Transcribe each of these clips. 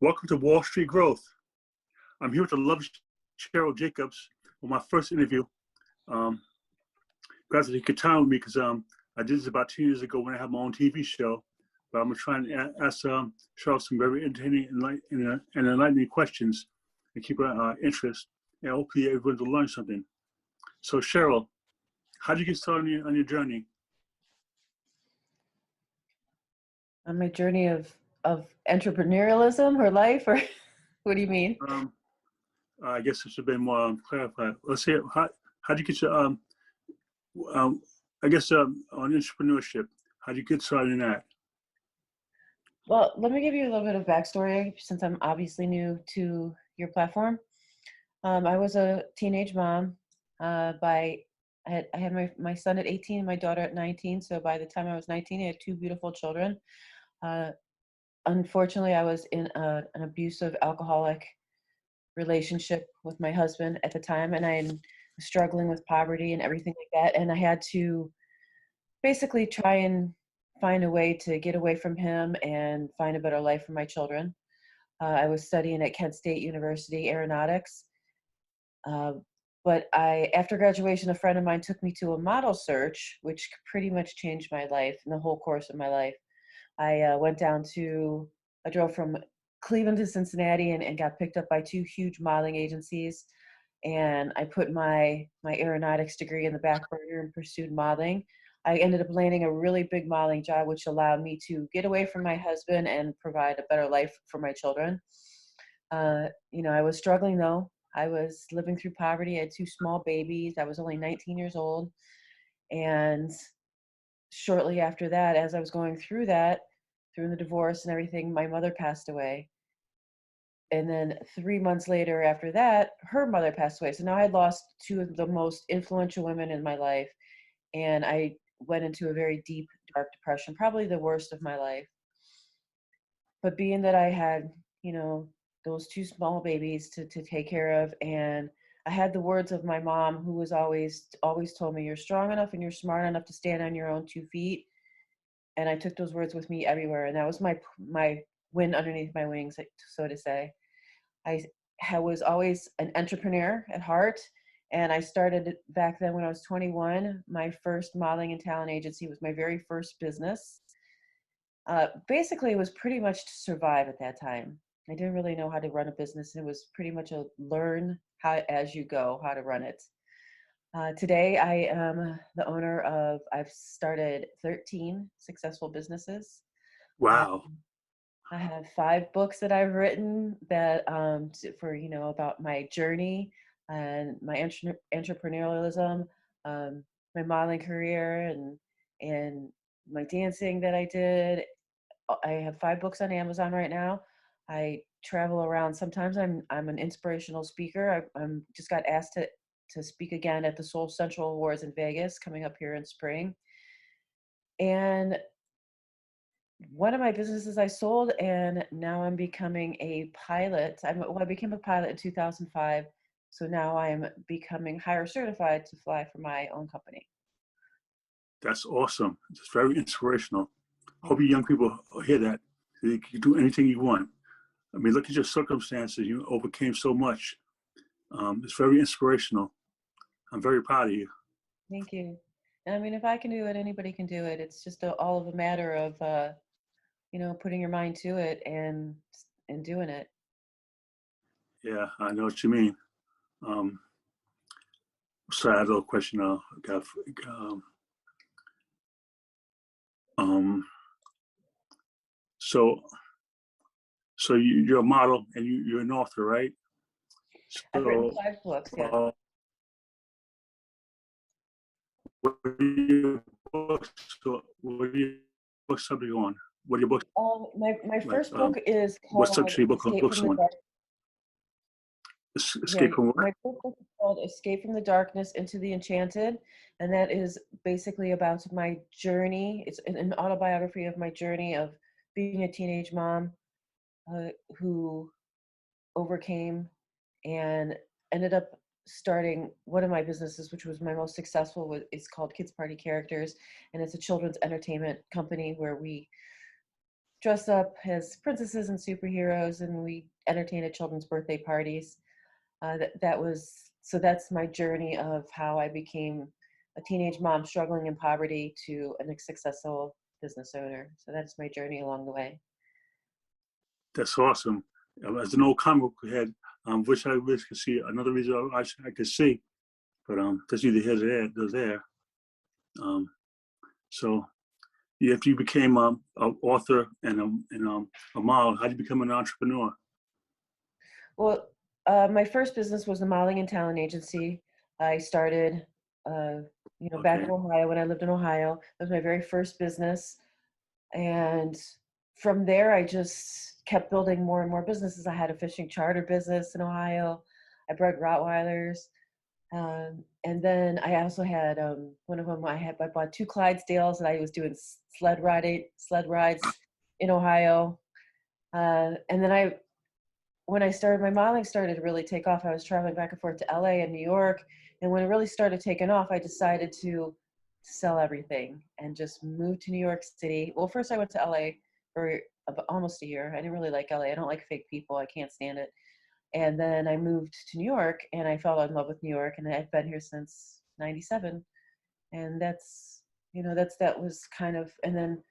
Welcome to Wall Street Growth. I'm here with the lovely Cheryl Jacobs on my first interview. Glad that you could time with me because I did this about 2 years ago when I had my own TV show. But I'm going to try and ask Cheryl some very entertaining and enlightening questions and keep her interest. And hopefully everyone will learn something. So Cheryl, how did you get started on your journey? On my journey of entrepreneurialism or life, or what do you mean? I guess it should be more clarified. Let's say, how did you get your, on entrepreneurship, how did you get started in that? Well, let me give you a little bit of backstory since I'm obviously new to your platform. I was a teenage mom. I had my son at 18 and my daughter at 19. So by the time I was 19, I had two beautiful children. Unfortunately, I was in an abusive alcoholic relationship with my husband at the time, and I'm struggling with poverty and everything like that. And I had to basically try and find a way to get away from him and find a better life for my children. I was studying at Kent State University aeronautics. But after graduation, a friend of mine took me to a model search, which pretty much changed my life and the whole course of my life. I drove from Cleveland to Cincinnati and got picked up by two huge modeling agencies. And I put my aeronautics degree in the back burner and pursued modeling. I ended up landing a really big modeling job, which allowed me to get away from my husband and provide a better life for my children. I was struggling though. I was living through poverty. I had two small babies. I was only 19 years old. And shortly after that, as I was going through the divorce and everything, my mother passed away. And then 3 months later after that, her mother passed away. So now I had lost two of the most influential women in my life. And I went into a very deep, dark depression, probably the worst of my life. But being that I had, those two small babies to take care of, and I had the words of my mom, who was always told me, you're strong enough and you're smart enough to stand on your own 2 feet. And I took those words with me everywhere. And that was my wind underneath my wings, so to say. I was always an entrepreneur at heart. And I started back then when I was 21. My first modeling and talent agency was my very first business. Basically, it was pretty much to survive at that time. I didn't really know how to run a business. It was pretty much a learn how as you go how to run it. Today, I am the owner I've started 13 successful businesses. Wow. I have 5 books that I've written that about my journey and my entrepreneurialism, my modeling career, and my dancing that I did. I have 5 books on Amazon right now. I travel around. Sometimes I'm an inspirational speaker. I'm just got asked to speak again at the Soul Central Awards in Vegas coming up here in spring. And one of my businesses I sold, and now I'm becoming a pilot. I became a pilot in 2005. So now I'm becoming higher certified to fly for my own company. That's awesome. It's very inspirational. Hope you young people hear that. You can do anything you want. I mean, look at your circumstances. You overcame so much. It's very inspirational. I'm very proud of you. Thank you. And I mean, if I can do it, anybody can do it. It's just all of a matter of, putting your mind to it and doing it. Yeah, I know what you mean. Sorry, I had a little question. So you're a model and you're an author, right? I've written 5 books. Yeah. What are your books? What are your books subject on? What are your books? My first book is what called subject books on? Escape from what? My book is called Escape from the Darkness into the Enchanted, and that is basically about my journey. It's an autobiography of my journey of being a teenage mom who overcame and ended up starting one of my businesses, which was my most successful. It's called Kids Party Characters, and it's a children's entertainment company where we dress up as princesses and superheroes, and we entertain at children's birthday parties. That's my journey of how I became a teenage mom struggling in poverty to a successful business owner. So that's my journey along the way. That's awesome. As an old comic book head, wish I wish could see another reason I could see, but that's neither here nor there. So after you became an author and a model, how did you become an entrepreneur? Well, my first business was a modeling and talent agency. I started, back Okay. in Ohio when I lived in Ohio. That was my very first business. And from there, I just kept building more and more businesses. I had a fishing charter business in Ohio. I bred Rottweilers. And then I also had one of them. I bought 2 Clydesdales, and I was doing sled rides in Ohio. And then when I started, my modeling started to really take off. I was traveling back and forth to LA and New York. And when it really started taking off, I decided to sell everything and just move to New York City. Well, first I went to LA for almost a year. I didn't really like LA. I don't like fake people. I can't stand it. And then I moved to New York, and I fell in love with New York, and I've been here since '97. And that was kind of, and then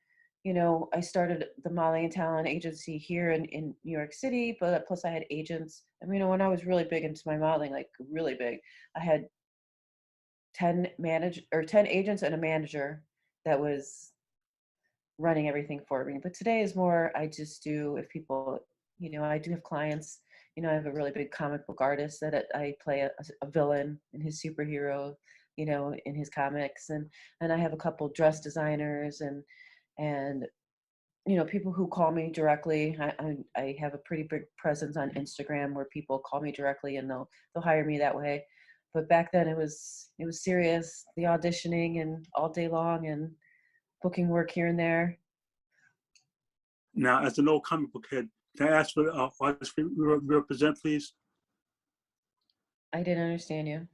I started the modeling and talent agency here in New York City, but plus I had agents. I mean, when I was really big into my modeling, like really big, I had 10 agents and a manager that was running everything for me. But today is more, I just do, if people, I do have clients. I have a really big comic book artist that I play a villain in his superhero, in his comics, and I have a couple dress designers and people who call me directly. I have a pretty big presence on Instagram where people call me directly, and they'll hire me that way. But back then it was serious, the auditioning and all day long and booking work here and there. Now, as an old comic book head, can I ask for the artist you represent, please? I didn't understand you.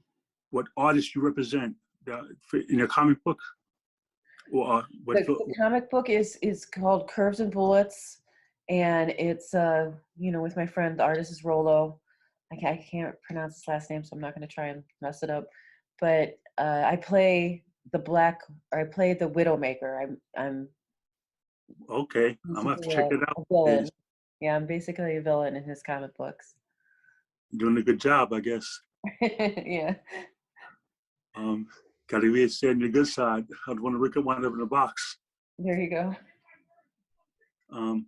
What artist you represent in your comic book? Or The comic book is called Curves and Bullets, and it's with my friend, the artist is Rolo. I can't pronounce his last name, so I'm not going to try and mess it up. But I play the Widowmaker. I'm okay. I'm gonna have to check it a out. villain. Yeah, I'm basically a villain in his comic books. Doing a good job, I guess. Yeah. Got to be staying on your good side. I'd want to wind up in a box. There you go. I'm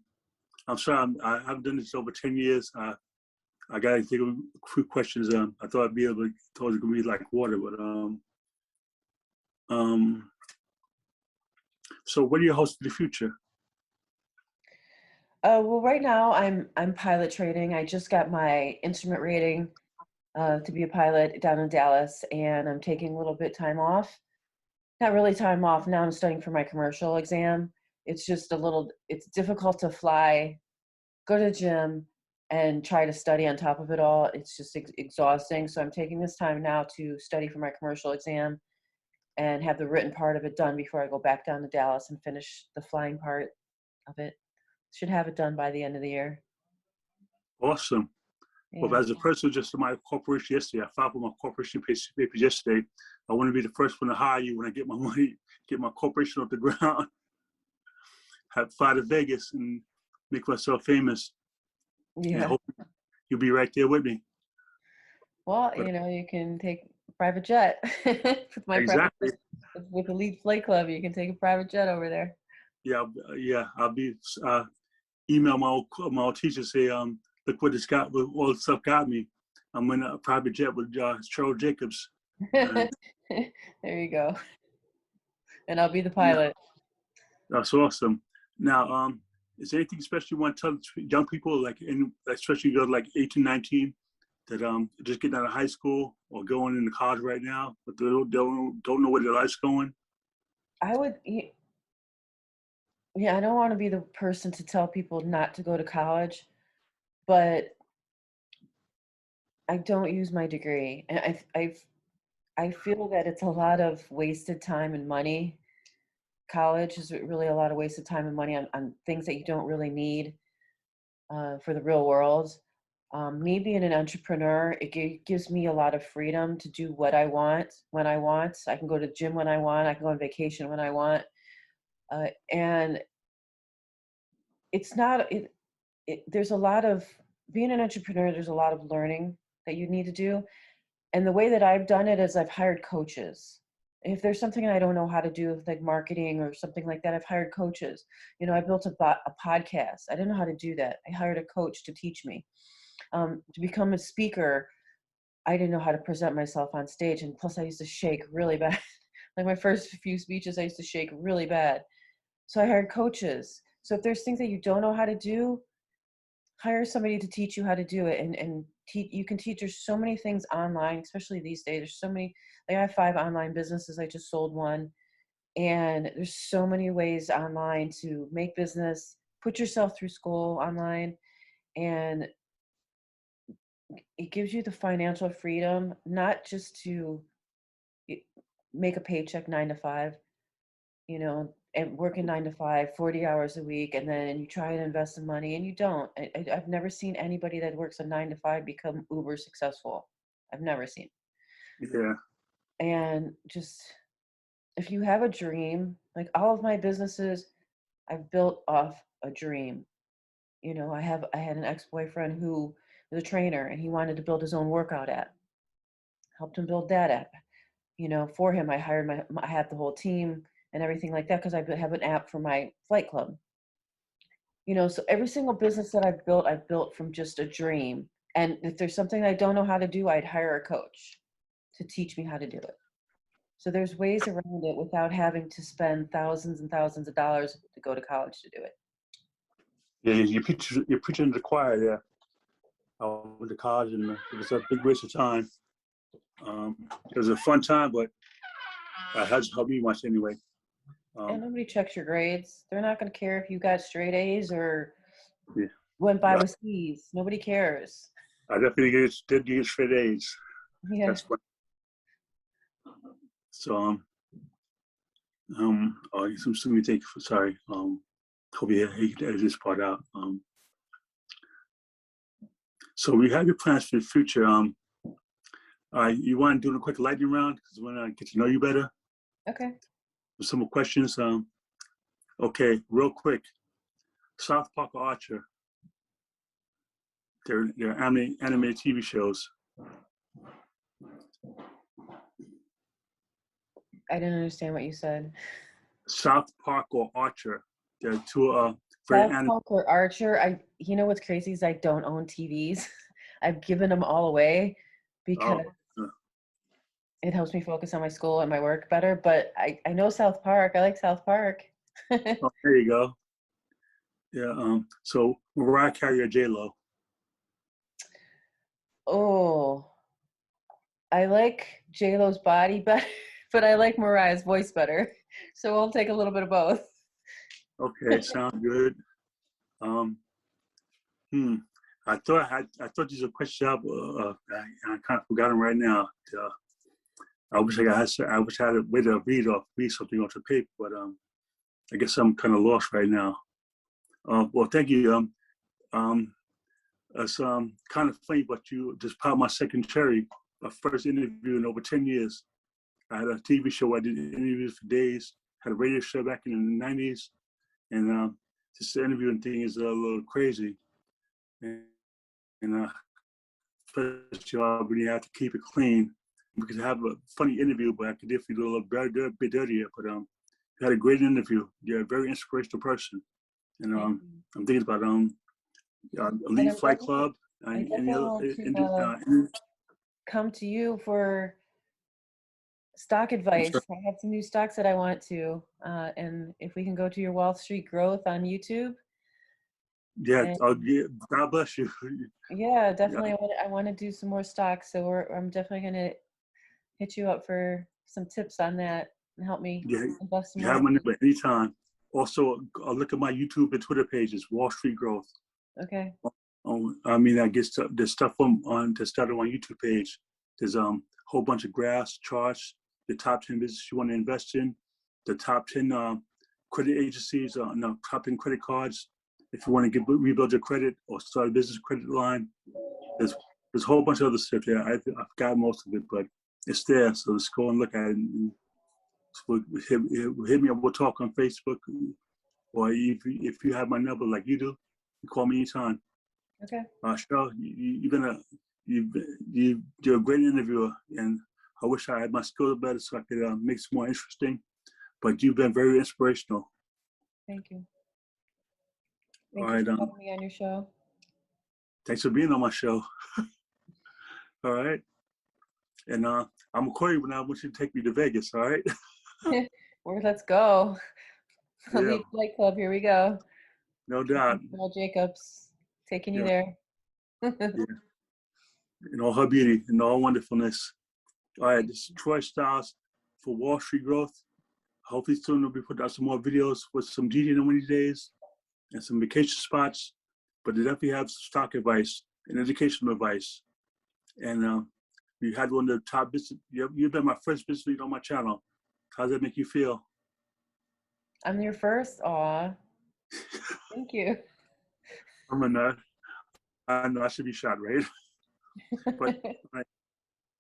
sorry. I've done this over 10 years. I got to think of a few questions. I thought I'd be able to. Thought it was gonna be like water, but So, what are your hopes for the future? Well, right now I'm pilot training. I just got my instrument rating to be a pilot down in Dallas, and I'm taking a little bit time off. Not really time off. Now I'm studying for my commercial exam. It's just it's difficult to fly, go to the gym, and try to study on top of it all. It's just exhausting. So I'm taking this time now to study for my commercial exam and have the written part of it done before I go back down to Dallas and finish the flying part of it. Should have it done by the end of the year. Awesome. Well, Yeah. as a person just in my corporation yesterday, I filed for my corporation papers yesterday. I want to be the first one to hire you when I get my money, get my corporation off the ground, fly to Vegas and make myself famous. And I Yeah. hope you'll be right there with me. Well, But you can take a private jet exactly. with the Lead Flight Club. You can take a private jet over there. Yeah. I'll be email my old teacher, say, look what all the stuff got me. I'm in a private jet with Cheryl Jacobs. And There you go. And I'll be the yeah, pilot. that's awesome. Now, is there anything special you want to tell young people, especially girls like 18, 19, that just getting out of high school or going into college right now, but they don't know where their life's going? I would, yeah, I don't want to be the person to tell people not to go to college, but I don't use my degree. And I feel that it's a lot of wasted time and money college is really a lot of waste of time and money on things that you don't really need for the real world. Me being an entrepreneur, it gives me a lot of freedom to do what I want when I want. I can go to the gym when I want. I can go on vacation when I want. And it's not, there's a lot of, being an entrepreneur, there's a lot of learning that you need to do. And the way that I've done it is I've hired coaches. If there's something I don't know how to do, like marketing or something like that, I've hired coaches. You know, I built a podcast. I didn't know how to do that. I hired a coach to teach me. To become a speaker, I didn't know how to present myself on stage. And plus I used to shake really bad. Like my first few speeches, I used to shake really bad. So I hired coaches. So if there's things that you don't know how to do, hire somebody to teach you how to do it. And you can teach. There's so many things online, especially these days. There's so many, like I have 5 online businesses. I just sold one. And there's so many ways online to make business, put yourself through school online. And it gives you the financial freedom, not just to make a paycheck 9 to 5, you know, and working 9 to 5, 40 hours a week, and then you try and invest some money and you don't. I've never seen anybody that works a 9 to 5 become uber successful. I've never seen. Yeah. And just, if you have a dream, like all of my businesses, I've built off a dream. You know, I had an ex-boyfriend who was a trainer and he wanted to build his own workout app. Helped him build that app. You know, for him, I hired I had the whole team and everything like that because I have an app for my flight club. You know, so every single business that I've built from just a dream. And if there's something I don't know how to do, I'd hire a coach to teach me how to do it. So there's ways around it without having to spend thousands and thousands of dollars to go to college to do it. Yeah, you're preaching to the choir there. I went to college and it was a big waste of time. It was a fun time, but it hasn't helped me much anyway. And nobody checks your grades. They're not going to care if you got straight A's or Yeah. went by with C's. Nobody cares. I definitely did get straight A's. Yeah. That's what. So oh, so me think. Sorry. Hope you edit this part out. So we have your plans for the future. You want to do a quick lightning round because we want to get to know you better. Okay. Some more questions. Okay, real quick. South Park or Archer? They're animated TV shows. I didn't understand what you said. South Park or Archer? They're two very South animated. Park or Archer? You know what's crazy is I don't own TVs. I've given them all away because it helps me focus on my school and my work better. But I know South Park. I like South Park. Oh, there you go. Yeah. So Mariah Carey or J-Lo? Oh, I like J-Lo's body better, but I like Mariah's voice better. So I'll take a little bit of both. Okay, sounds good. I thought these were questions up. I kind of forgot them right now. I wish I had a way to read something off the paper, but I guess I'm kind of lost right now. Well, thank you. It's kind of funny, but you just popped my second cherry. My first interview in over 10 years. I had a TV show where I did interviews for days. Had a radio show back in the 90s, and this interviewing thing is a little crazy. And especially when you have to keep it clean. We could have a funny interview, but I could definitely do a little better, bit dirtier. But you had a great interview. You're a very inspirational person, and I'm thinking about Elite Flight Club. I definitely want to come to you for stock advice. Sure. I have some new stocks that I want to, and if we can go to your Wall Street Growth on YouTube. Yeah, God bless you. Yeah, definitely. Yeah. I want to do some more stocks, so I'm definitely going to hit you up for some tips on that and help me invest some more. Have my number anytime. Also, look at my YouTube and Twitter pages, Wall Street Growth. Okay. I mean, I guess there's stuff on to start on my YouTube page. There's a whole bunch of graphs, charts, the top 10 businesses you want to invest in, the top 10 credit agencies, no, top 10 credit cards. If you want to rebuild your credit or start a business credit line, there's a whole bunch of other stuff there. I forgot most of it, but it's there. So just go and look at it. And hit me up. We'll talk on Facebook, or if you have my number like you do, you call me anytime. Okay. Cheryl, you're a great interviewer, and I wish I had my skills better so I could make it more interesting. But you've been very inspirational. Thank you. All Thank right, you for having me on your show. thanks for being on my show. All right, and I'm gonna call you when I want you to take me to Vegas. All right. Let's go. Yeah. Elite Flight Club. Here we go. No doubt. Cheryl Jacobs taking you Yeah. there. Yeah. In all her beauty and all wonderfulness. All right, this is Troy Styles for Wall Street Growth. Hopefully soon we'll be putting out some more videos with some DD and winning days and some vacation spots, but they definitely have stock advice and educational advice. And you had one of the top business, you've been my first business lead on my channel. How does that make you feel? I'm your first. Aw. Thank you. I'm a nut. I know I should be shot, right? But right.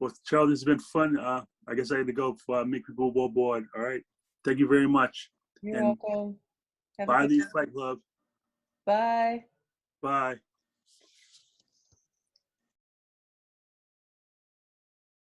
Well, Cheryl, this has been fun. I guess I had to go before I make people more bored. All right. Thank you very much. You're And welcome. Have a bye, good the day. Fight Club. Bye. Bye.